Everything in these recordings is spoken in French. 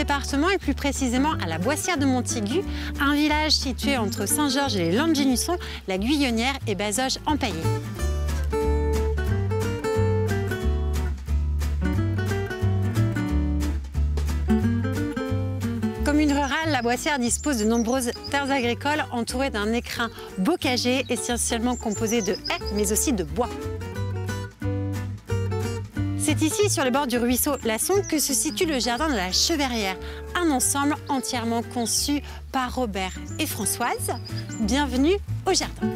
département et plus précisément à la Boissière de Montaigu, un village situé entre Saint-Georges et les Landes-Génusson, la Guyonnière et Bazoges-Empaillé. Commune rurale, la Boissière dispose de nombreuses terres agricoles entourées d'un écrin bocager essentiellement composé de haies mais aussi de bois. C'est ici, sur les bords du ruisseau Lasson, que se situe le jardin de la Cheverrière, un ensemble entièrement conçu par Robert et Françoise. Bienvenue au jardin.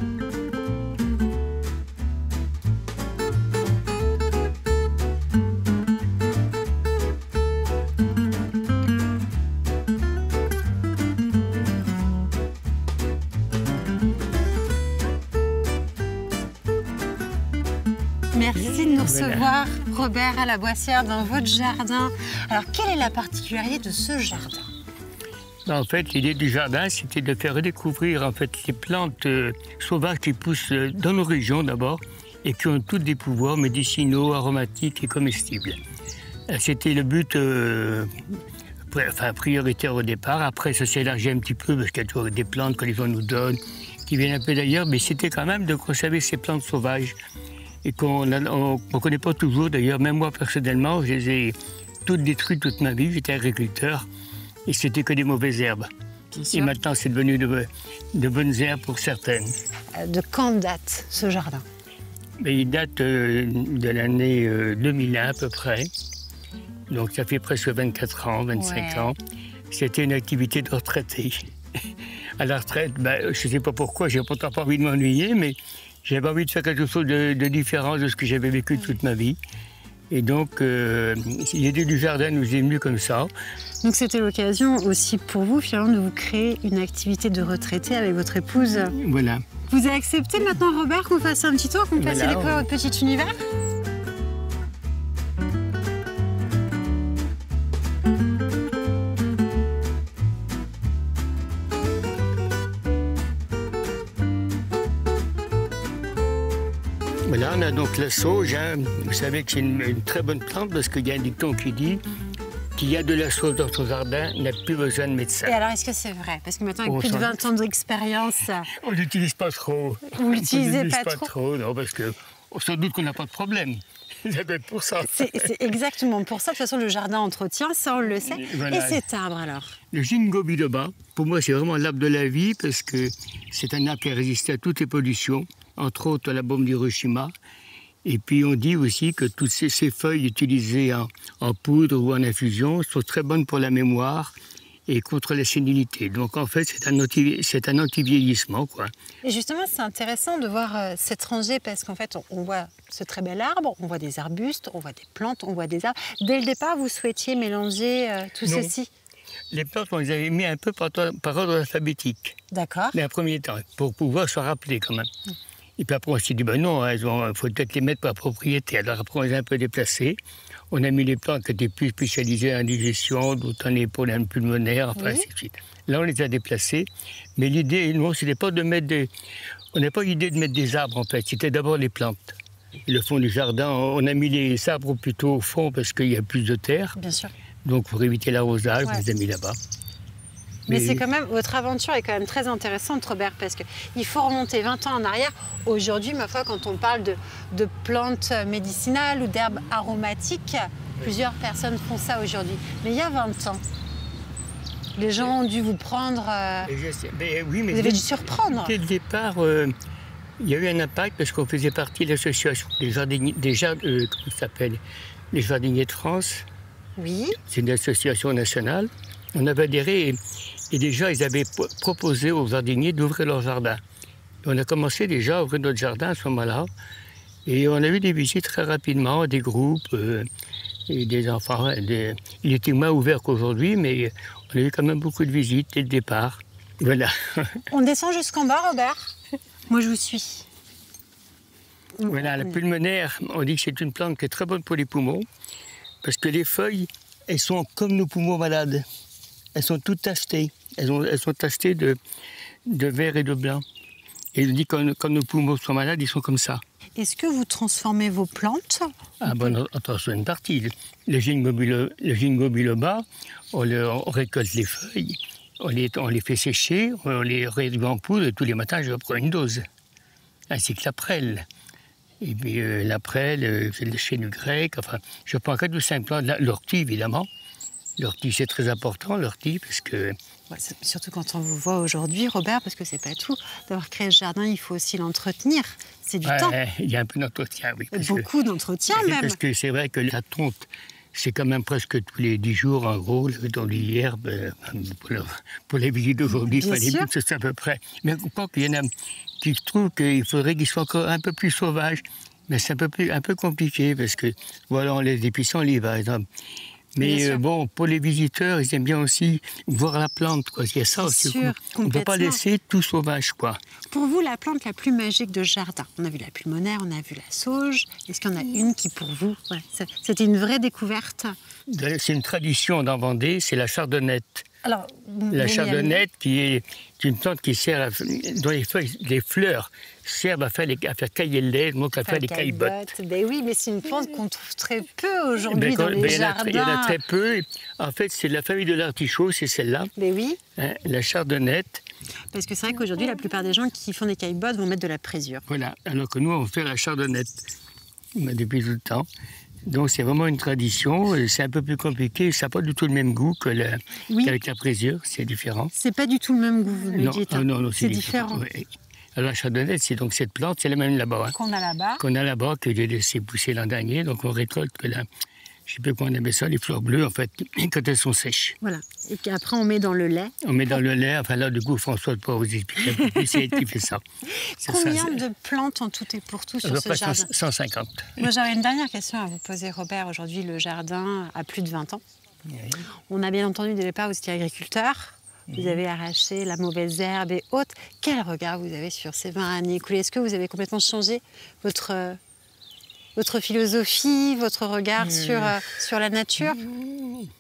Merci de nous recevoir, Robert, à la Boissière, dans votre jardin. Alors, quelle est la particularité de ce jardin? En fait, l'idée du jardin, c'était de faire redécouvrir en fait, les plantes sauvages qui poussent dans nos régions d'abord et qui ont toutes des pouvoirs médicinaux, aromatiques et comestibles. C'était le but prioritaire au départ. Après, ça s'est élargi un petit peu parce qu'il y a toujours des plantes que les gens nous donnent, qui viennent un peu d'ailleurs, mais c'était quand même de conserver ces plantes sauvages et qu'on ne connaît pas toujours. D'ailleurs, même moi personnellement, je les ai toutes détruites toute ma vie. J'étais agriculteur et c'était que des mauvaises herbes. Et maintenant, c'est devenu de bonnes herbes pour certaines. De quand date ce jardin? Il date de l'année 2001 à peu près. Donc ça fait presque 24 ans, 25 ans. C'était une activité de retraité. À la retraite, je ne sais pas pourquoi, j'ai pourtant pas envie de m'ennuyer, mais j'avais envie de faire quelque chose de différent de ce que j'avais vécu toute ma vie. Et donc, l'idée du jardin nous est venue comme ça. Donc c'était l'occasion aussi pour vous, finalement, de vous créer une activité de retraité avec votre épouse. Voilà. Vous avez accepté maintenant, Robert, qu'on fasse un petit tour, qu'on fasse découvrir votre petit univers? Là, on a donc la sauge. Vous savez que c'est une très bonne plante parce qu'il y a un dicton qui dit qu'il y a de la sauge dans son jardin, n'a plus besoin de médecin. Et alors, est-ce que c'est vrai? Parce que maintenant, avec plus de 20 ans d'expérience... On ne l'utilise pas trop. Vous ne l'utilisez pas trop? Non, parce que sans doute qu'on n'a pas de problème. Ça doit être pour ça. C'est exactement pour ça. De toute façon, le jardin entretient, ça, on le sait. Voilà. Et cet arbre, alors? Le ginkgo biloba, pour moi, c'est vraiment l'arbre de la vie parce que c'est un arbre qui a résisté à toutes les pollutions, entre autres à la bombe d'Hiroshima. Et puis on dit aussi que toutes ces feuilles utilisées en poudre ou en infusion sont très bonnes pour la mémoire et contre la sénilité. Donc en fait, c'est un anti-vieillissement, quoi. Et justement, c'est intéressant de voir cette rangée parce qu'en fait, on voit ce très bel arbre, on voit des arbustes, on voit des plantes, on voit des arbres. Dès le départ, vous souhaitiez mélanger tout ceci? Les plantes, on les avait mis un peu par ordre alphabétique. D'accord. Mais en premier temps, pour pouvoir se rappeler quand même. Et puis après, on s'est dit, non, il faut peut-être les mettre par propriété. Alors après, on les a un peu déplacés. On a mis les plantes qui étaient plus spécialisées en digestion, d'autres en épaules pulmonaires, enfin, ainsi de suite. Là, on les a déplacés. Mais l'idée, non, c'était pas de mettre des... On n'a pas l'idée de mettre des arbres, en fait. C'était d'abord les plantes. Et le fond du jardin, on a mis les arbres plutôt au fond parce qu'il y a plus de terre. Bien sûr. Donc, pour éviter l'arrosage, on les a mis là-bas. Mais c'est quand même, votre aventure est quand même très intéressante, Robert, parce qu'il faut remonter 20 ans en arrière. Aujourd'hui, ma foi, quand on parle de plantes médicinales ou d'herbes aromatiques, plusieurs personnes font ça aujourd'hui. Mais il y a 20 ans, les gens ont dû vous prendre... oui, mais vous avez dû surprendre. Dès le départ, il y a eu un impact parce qu'on faisait partie de l'association des jardiniers, comment ça s'appelle, les jardiniers de France. Oui. C'est une association nationale. On avait adhéré et déjà, ils avaient proposé aux jardiniers d'ouvrir leur jardin. On a commencé déjà à ouvrir notre jardin à ce moment-là. Et on a eu des visites très rapidement, des groupes et des enfants. Il était moins ouvert qu'aujourd'hui, mais on a eu quand même beaucoup de visites dès le départ. Voilà. On descend jusqu'en bas, Robert? Moi, je vous suis. Voilà, la pulmonaire, on dit que c'est une plante qui est très bonne pour les poumons, parce que les feuilles, elles sont comme nos poumons malades. Elles sont toutes tachetées. Elles sont tachetées de vert et de blanc. Et il dit que quand nos poumons sont malades, ils sont comme ça. Est-ce que vous transformez vos plantes? Ah bon, on transforme une partie. Le ginkgo biloba, on récolte les feuilles, on les fait sécher, on les réduit en poudre et tous les matins je reprends une dose. Ainsi que la prêle. Et puis la prêle, c'est le chêne grec, enfin, je prends 4 ou 5 plantes, l'ortie évidemment. L'ortie, c'est très important, l'ortie, parce que... Ouais, surtout quand on vous voit aujourd'hui, Robert, parce que c'est pas tout. D'avoir créé ce jardin, il faut aussi l'entretenir. C'est du temps. Il y a un peu d'entretien, oui. Beaucoup d'entretien, même. Parce que c'est vrai que la tonte, c'est quand même presque tous les 10 jours, en gros, dans l'herbe. Pour les visites d'aujourd'hui, il fallait dire que c'est à peu près. Mais je pense qu'il y en a qui trouvent qu'il faudrait qu'ils soient encore un peu plus sauvages. Mais c'est un peu compliqué, parce que, voilà, on laisse des pissenlits, par exemple. Mais bon, pour les visiteurs, ils aiment bien aussi voir la plante, quoi. Il y a ça aussi. On ne peut pas laisser tout sauvage, quoi. Pour vous, la plante la plus magique de jardin, on a vu la pulmonaire, on a vu la sauge. Est-ce qu'il y en a une qui, pour vous, c'était une vraie découverte? C'est une tradition dans Vendée, c'est la chardonnette. Alors, la chardonnette, qui est une plante qui sert dont les fleurs servent à faire cailler le lait, donc à faire les caillebottes. Ben oui, mais c'est une plante qu'on trouve très peu aujourd'hui dans les jardins. Il y en a très peu. En fait, c'est de la famille de l'artichaut, c'est celle-là. Ben oui. Hein, la chardonnette. Parce que c'est vrai qu'aujourd'hui, la plupart des gens qui font des caillebottes vont mettre de la présure. Voilà, alors que nous, on fait la chardonnette depuis tout le temps. Donc c'est vraiment une tradition, c'est un peu plus compliqué, ça n'a pas du tout le même goût qu'avec la présure, c'est différent. C'est pas du tout le même goût, vous me dites. Non, c'est différent. Oui. Alors la chardonnette, c'est donc cette plante, c'est la même là-bas. Hein, qu'on a là-bas. Qu'on a là-bas, que j'ai laissé pousser l'an dernier, donc on récolte que là. Je ne sais plus comment on appelle ça, les fleurs bleues, en fait, quand elles sont sèches. Voilà. Et puis après, on met dans le lait. On met dans le lait. Enfin, là, du coup, François pourra vous expliquer un peu plus, c'est elle qui fait ça. Combien de plantes en tout et pour tout sur ce jardin? 150. Moi, j'aurais une dernière question à vous poser, Robert. Aujourd'hui, le jardin a plus de 20 ans. Oui. On a bien entendu dès le départ, vous étiez agriculteur. Vous avez arraché la mauvaise herbe et autres. Quel regard vous avez sur ces 20 années écoulées? Est-ce que vous avez complètement changé votre philosophie, votre regard sur la nature?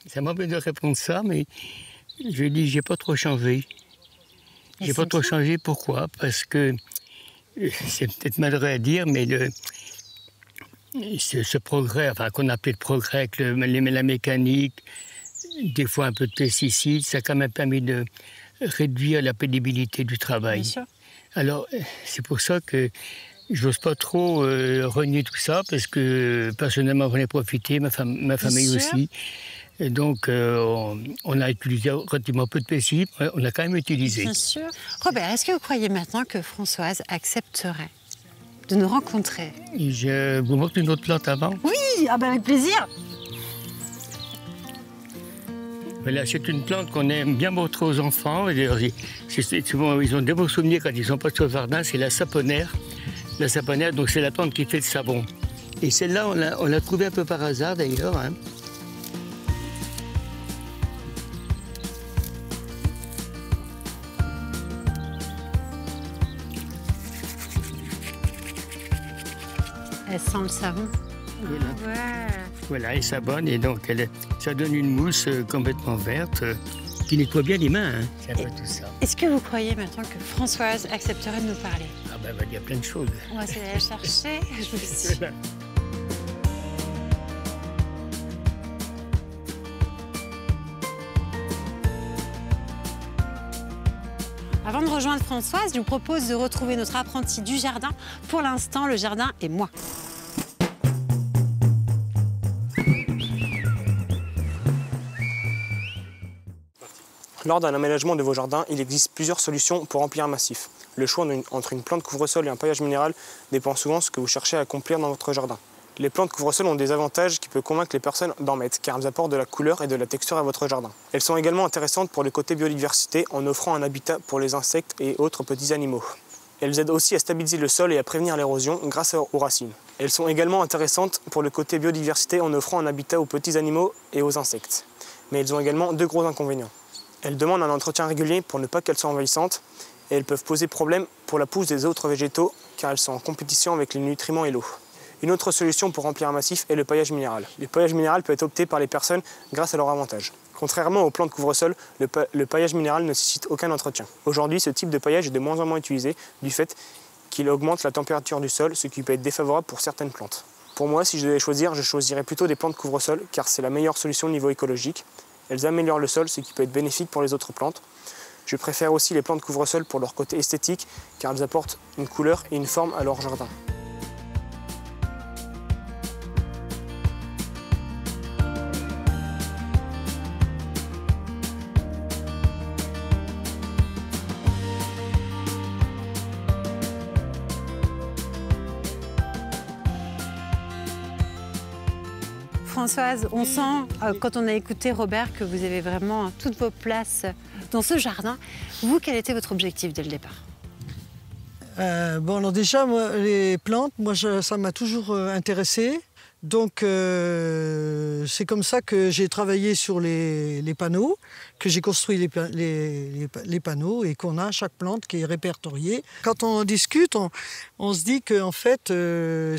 Ça m'embête de répondre ça, mais je dis j'ai pas trop changé. J'ai pas trop changé, pourquoi? Parce que, c'est peut-être malheureux à dire, mais ce progrès, enfin qu'on appelait le progrès avec la mécanique, des fois un peu de pesticides, ça a quand même permis de réduire la pénibilité du travail. Bien sûr. Alors, c'est pour ça que je n'ose pas trop renier tout ça, parce que personnellement, j'en ai profité, ma famille aussi. Et donc, on a utilisé relativement peu de pesticides, on a quand même utilisé. Bien sûr. Robert, est-ce que vous croyez maintenant que Françoise accepterait de nous rencontrer? Je vous montre une autre plante avant? Oui, avec plaisir. Voilà, c'est une plante qu'on aime bien montrer aux enfants. Souvent, ils ont de beaux souvenirs quand ils sont pas sur le jardin, c'est la saponaire. La saponaire, donc c'est la plante qui fait le savon. Et celle-là, on l'a trouvée un peu par hasard d'ailleurs. Hein. Elle sent le savon. Voilà. Ouais. Voilà, elle savonne et donc ça donne une mousse complètement verte qui nettoie bien les mains. Hein. C'est un peu tout ça. Est-ce que vous croyez maintenant que Françoise accepterait de nous parler? Ah ben, il y a plein de choses. On va essayer de la chercher. Je vous suis. Voilà. Avant de rejoindre Françoise, je vous propose de retrouver notre apprenti du jardin. Pour l'instant, le jardin est moi. Lors d'un aménagement de vos jardins, il existe plusieurs solutions pour remplir un massif. Le choix entre une plante couvre-sol et un paillage minéral dépend souvent de ce que vous cherchez à accomplir dans votre jardin. Les plantes couvre-sol ont des avantages qui peuvent convaincre les personnes d'en mettre, car elles apportent de la couleur et de la texture à votre jardin. Elles sont également intéressantes pour le côté biodiversité en offrant un habitat pour les insectes et autres petits animaux. Elles aident aussi à stabiliser le sol et à prévenir l'érosion grâce aux racines. Elles sont également intéressantes pour le côté biodiversité en offrant un habitat aux petits animaux et aux insectes. Mais elles ont également deux gros inconvénients. Elles demandent un entretien régulier pour ne pas qu'elles soient envahissantes et elles peuvent poser problème pour la pousse des autres végétaux car elles sont en compétition avec les nutriments et l'eau. Une autre solution pour remplir un massif est le paillage minéral. Le paillage minéral peut être opté par les personnes grâce à leur avantage. Contrairement aux plantes couvre-sol, le paillage minéral ne nécessite aucun entretien. Aujourd'hui, ce type de paillage est de moins en moins utilisé du fait qu'il augmente la température du sol, ce qui peut être défavorable pour certaines plantes. Pour moi, si je devais choisir, je choisirais plutôt des plantes couvre-sol, car c'est la meilleure solution au niveau écologique. Elles améliorent le sol, ce qui peut être bénéfique pour les autres plantes. Je préfère aussi les plantes couvre-sol pour leur côté esthétique, car elles apportent une couleur et une forme à leur jardin. Françoise, on sent, quand on a écouté Robert, que vous avez vraiment toutes vos places dans ce jardin. Vous, quel était votre objectif dès le départ? Bon, alors déjà, moi, les plantes, ça m'a toujours intéressé. Donc, c'est comme ça que j'ai travaillé sur les panneaux, que j'ai construit les panneaux et qu'on a chaque plante qui est répertoriée. Quand on discute, on se dit qu'en fait,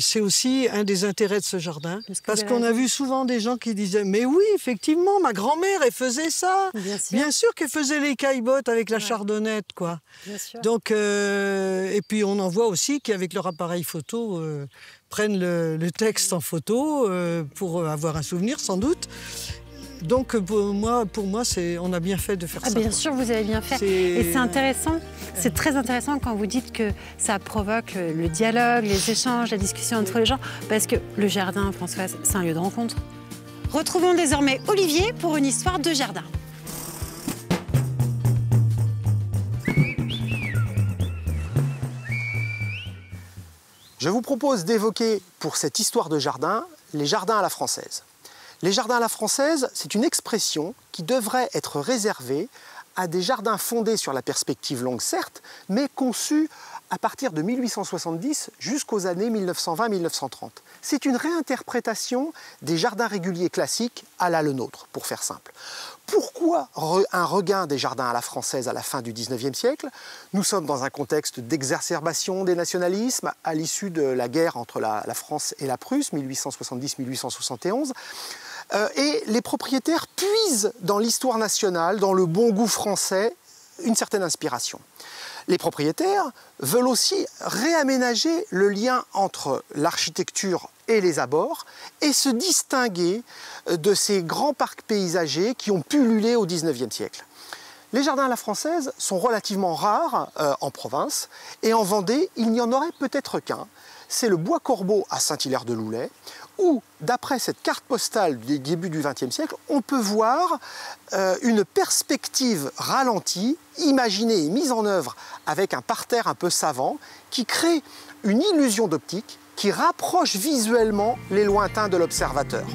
c'est aussi un des intérêts de ce jardin. Parce qu'on a vu souvent des gens qui disaient « Mais oui, effectivement, ma grand-mère, elle faisait ça. Bien sûr qu'elle faisait les caillebottes avec la chardonnette, quoi. » Bien sûr. Donc, et puis on en voit aussi qu'avec leur appareil photo, prennent le texte en photo pour avoir un souvenir sans doute. Donc pour moi on a bien fait de faire ça. Bien sûr, vous avez bien fait. Et c'est intéressant, c'est très intéressant quand vous dites que ça provoque le dialogue, les échanges, la discussion entre les gens, parce que le jardin, Françoise, c'est un lieu de rencontre. Retrouvons désormais Olivier pour une histoire de jardin. Je vous propose d'évoquer pour cette histoire de jardin les jardins à la française. Les jardins à la française, c'est une expression qui devrait être réservée à des jardins fondés sur la perspective longue, certes, mais conçus à partir de 1870 jusqu'aux années 1920-1930. C'est une réinterprétation des jardins réguliers classiques à la le nôtre, pour faire simple. Pourquoi un regain des jardins à la française à la fin du XIXe siècle? Nous sommes dans un contexte d'exacerbation des nationalismes à l'issue de la guerre entre la France et la Prusse, 1870-1871. Et les propriétaires puisent dans l'histoire nationale, dans le bon goût français, une certaine inspiration. Les propriétaires veulent aussi réaménager le lien entre l'architecture et les abords et se distinguer de ces grands parcs paysagers qui ont pullulé au XIXe siècle. Les jardins à la française sont relativement rares en province et en Vendée, il n'y en aurait peut-être qu'un. C'est le Bois Corbeau à Saint-Hilaire-de-Loulay, où, d'après cette carte postale du début du XXe siècle, on peut voir une perspective ralentie, imaginée et mise en œuvre avec un parterre un peu savant, qui crée une illusion d'optique qui rapproche visuellement les lointains de l'observateur.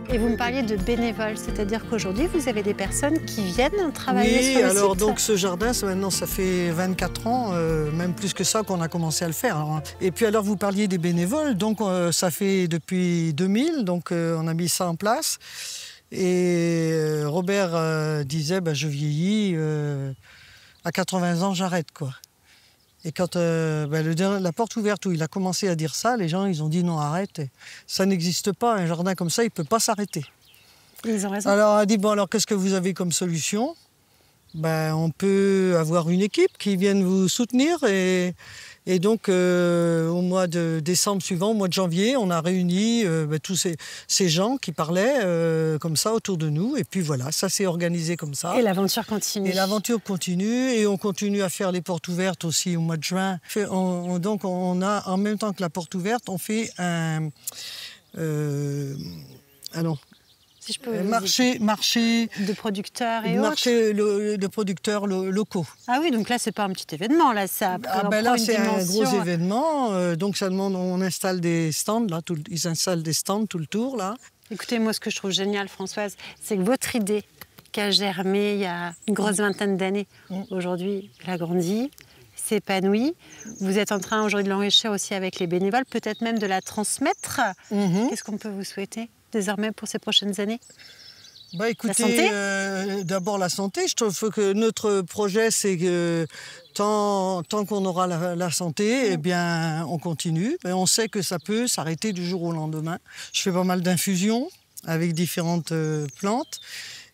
Et vous me parliez de bénévoles, c'est-à-dire qu'aujourd'hui, vous avez des personnes qui viennent travailler sur le site. Oui, alors donc ce jardin, maintenant ça fait 24 ans, même plus que ça qu'on a commencé à le faire. Alors, et puis alors vous parliez des bénévoles, donc ça fait depuis 2000, donc on a mis ça en place. Et Robert disait, je vieillis, à 80 ans j'arrête quoi. Et quand la porte ouverte où il a commencé à dire ça, les gens ils ont dit non, arrête. Ça n'existe pas, un jardin comme ça, il ne peut pas s'arrêter. Ils ont raison. Alors il a dit, bon alors qu'est-ce que vous avez comme solution? On peut avoir une équipe qui vienne vous soutenir et donc au mois de décembre suivant, au mois de janvier, on a réuni tous ces gens qui parlaient comme ça autour de nous et puis voilà, ça s'est organisé comme ça. Et l'aventure continue. Et l'aventure continue et on continue à faire les portes ouvertes aussi au mois de juin. Donc on a, en même temps que la porte ouverte, on fait un... Si je peux marché de producteurs et marché de producteurs locaux. Ah oui, donc là, c'est pas un petit événement, là, ça là, c'est un gros événement, donc ça demande, on installe des stands, là, ils installent des stands tout le tour, là. Écoutez, moi, ce que je trouve génial, Françoise, c'est que votre idée, qui a germé il y a une grosse vingtaine d'années, aujourd'hui, elle a grandi, s'épanouit. Vous êtes en train aujourd'hui de l'enrichir aussi avec les bénévoles, peut-être même de la transmettre. Qu'est-ce qu'on peut vous souhaiter désormais pour ces prochaines années? Écoutez, d'abord la santé. Je trouve que notre projet, c'est que tant qu'on aura la santé, eh bien, on continue. Mais on sait que ça peut s'arrêter du jour au lendemain. Je fais pas mal d'infusions avec différentes plantes.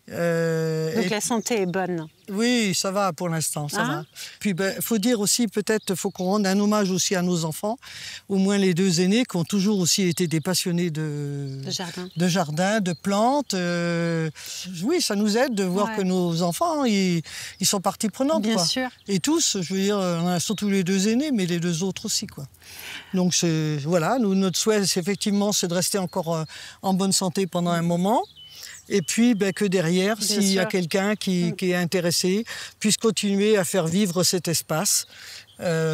Donc la santé est bonne. Oui, ça va pour l'instant, ça va. Puis faut dire aussi, peut-être, faut qu'on rende un hommage aussi à nos enfants, au moins les 2 aînés, qui ont toujours aussi été des passionnés de jardin, de plantes. Oui, ça nous aide de voir que nos enfants, ils sont partie prenante. Bien quoi. sûr. Et tous, je veux dire, on a surtout les 2 aînés, mais les 2 autres aussi, quoi. Donc voilà, notre souhait, effectivement, c'est de rester encore en bonne santé pendant un moment. Et puis que derrière, s'il y a quelqu'un qui est intéressé, puisse continuer à faire vivre cet espace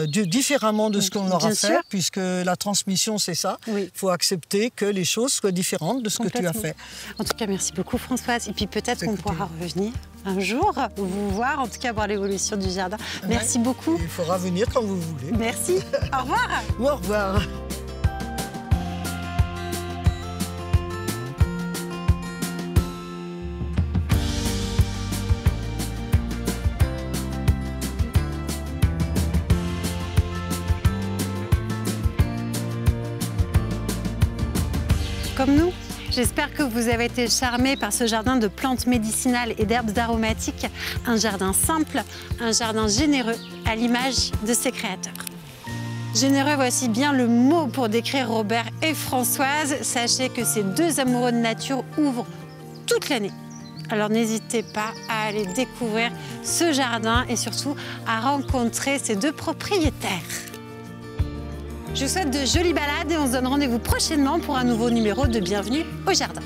différemment de ce qu'on leur a fait, puisque la transmission, c'est ça. Il faut accepter que les choses soient différentes de ce que tu as fait. En tout cas, merci beaucoup Françoise. Et puis peut-être qu'on pourra revenir un jour, vous voir, en tout cas voir l'évolution du jardin. Merci beaucoup. Il faudra venir quand vous voulez. Merci. Au revoir. Au revoir. Comme nous, j'espère que vous avez été charmés par ce jardin de plantes médicinales et d'herbes aromatiques. Un jardin simple, un jardin généreux, à l'image de ses créateurs. Généreux, voici bien le mot pour décrire Robert et Françoise. Sachez que ces 2 amoureux de nature ouvrent toute l'année. Alors n'hésitez pas à aller découvrir ce jardin et surtout à rencontrer ces 2 propriétaires. Je vous souhaite de jolies balades et on se donne rendez-vous prochainement pour un nouveau numéro de Bienvenue au Jardin.